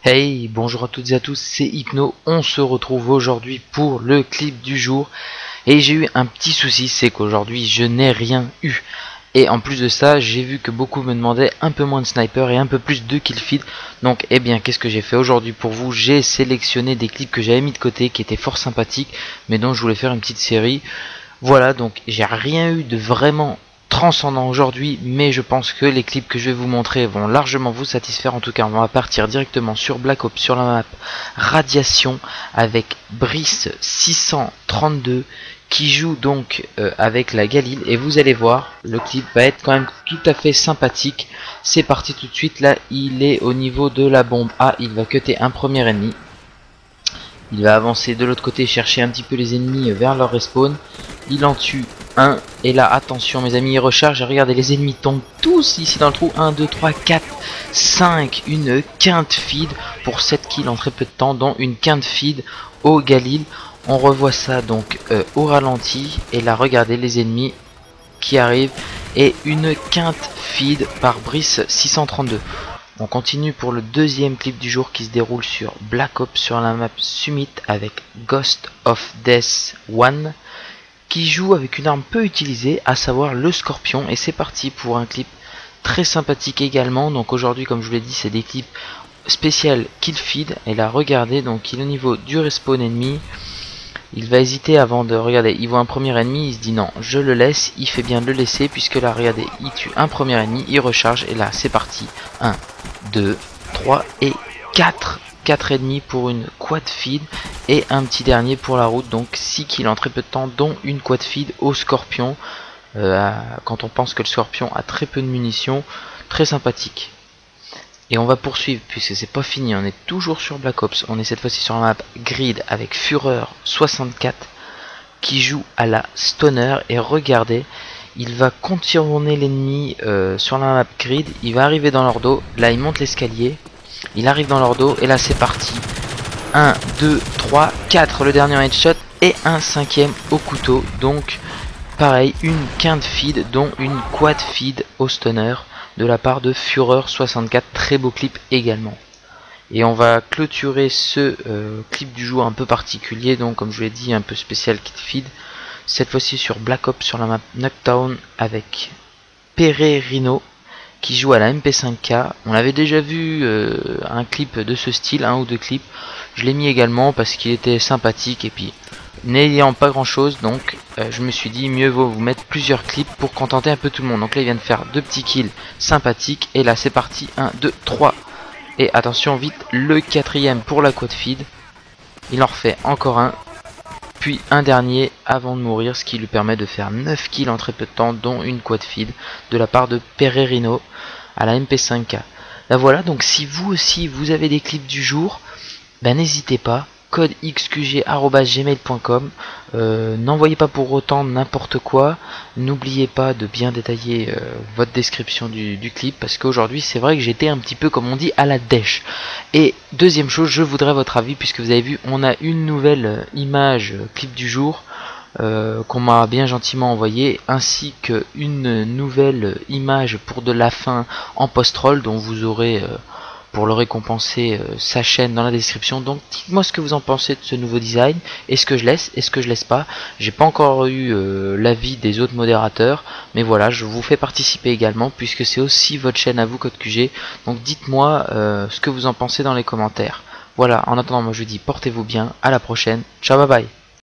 Hey, bonjour à toutes et à tous, c'est Hypno, on se retrouve aujourd'hui pour le clip du jour. Et j'ai eu un petit souci, c'est qu'aujourd'hui je n'ai rien eu. Et en plus de ça, j'ai vu que beaucoup me demandaient un peu moins de sniper et un peu plus de kill feed. Donc eh bien, qu'est-ce que j'ai fait aujourd'hui pour vous? J'ai sélectionné des clips que j'avais mis de côté, qui étaient fort sympathiques, mais dont je voulais faire une petite série. Voilà, donc j'ai rien eu de vraiment transcendant aujourd'hui, mais je pense que les clips que je vais vous montrer vont largement vous satisfaire. En tout cas, on va partir directement sur Black Ops, sur la map Radiation, avec Brice 632 qui joue donc avec la Galil, et vous allez voir, le clip va être quand même tout à fait sympathique. C'est parti tout de suite. Là il est au niveau de la bombe A, il va cutter un premier ennemi, il va avancer de l'autre côté, chercher un petit peu les ennemis vers leur respawn. Il en tue un. Et là, attention mes amis, il recharge. Et regardez, les ennemis tombent tous ici dans le trou. 1, 2, 3, 4, 5. Une quinte feed pour 7 kills en très peu de temps, dont une quinte feed au Galil. On revoit ça donc au ralenti. Et là, regardez les ennemis qui arrivent. Et une quinte feed par Brice 632. On continue pour le deuxième clip du jour qui se déroule sur Black Ops, sur la map Summit, avec Ghost of Death 1 qui joue avec une arme peu utilisée, à savoir le Scorpion. Et c'est parti pour un clip très sympathique également. Donc aujourd'hui, comme je vous l'ai dit, c'est des clips spécial kill feed. Et là regardez, donc il est au niveau du respawn ennemi. Il va hésiter avant de regarder, il voit un premier ennemi, il se dit non, je le laisse. Il fait bien de le laisser, puisque là regardez, il tue un premier ennemi, il recharge. Et là c'est parti, 1, 2, 3 et 4 ennemis pour une quad feed, et un petit dernier pour la route. Donc 6 kills en très peu de temps, dont une quad feed au Scorpion. Quand on pense que le Scorpion a très peu de munitions, très sympathique. Et on va poursuivre, puisque c'est pas fini, on est toujours sur Black Ops. On est cette fois-ci sur la map Grid avec Fureur 64 qui joue à la Stoner. Et regardez, il va contourner l'ennemi sur la map Grid. Il va arriver dans leur dos, là il monte l'escalier, il arrive dans leur dos, et là c'est parti. 1, 2, 3, 4, le dernier headshot, et un cinquième au couteau. Donc pareil, une quinte feed, dont une quad feed au Stoner de la part de Fureur 64. Très beau clip également. Et on va clôturer ce clip du jour un peu particulier, donc comme je vous l'ai dit, un peu spécial kit feed, cette fois-ci sur Black Ops, sur la map Nuketown, avec Pererino qui joue à la MP5K. On avait déjà vu un clip de ce style, un ou deux clips. Je l'ai mis également parce qu'il était sympathique, et puis n'ayant pas grand chose, donc je me suis dit mieux vaut vous mettre plusieurs clips pour contenter un peu tout le monde. Donc là il vient de faire deux petits kills sympathiques, et là c'est parti, 1, 2, 3. Et attention vite, le quatrième pour la quad feed. Il en refait encore un, puis un dernier avant de mourir, ce qui lui permet de faire 9 kills en très peu de temps, dont une quad feed de la part de Pererino à la MP5K. Là voilà, donc si vous aussi vous avez des clips du jour, ben n'hésitez pas, code xqg@gmail.com. N'envoyez pas pour autant n'importe quoi. N'oubliez pas de bien détailler votre description du clip, parce qu'aujourd'hui c'est vrai que j'étais un petit peu, comme on dit, à la dèche. Et deuxième chose, je voudrais votre avis, puisque vous avez vu, on a une nouvelle image clip du jour qu'on m'a bien gentiment envoyé, ainsi qu'une nouvelle image pour de la fin en post-roll, dont vous aurez pour le récompenser sa chaîne dans la description. Donc dites-moi ce que vous en pensez de ce nouveau design. Est-ce que je laisse, est-ce que je laisse pas? J'ai pas encore eu l'avis des autres modérateurs, mais voilà, je vous fais participer également, puisque c'est aussi votre chaîne à vous, Code QG. Donc dites-moi ce que vous en pensez dans les commentaires. Voilà, en attendant, moi je vous dis portez-vous bien, à la prochaine, ciao, bye bye.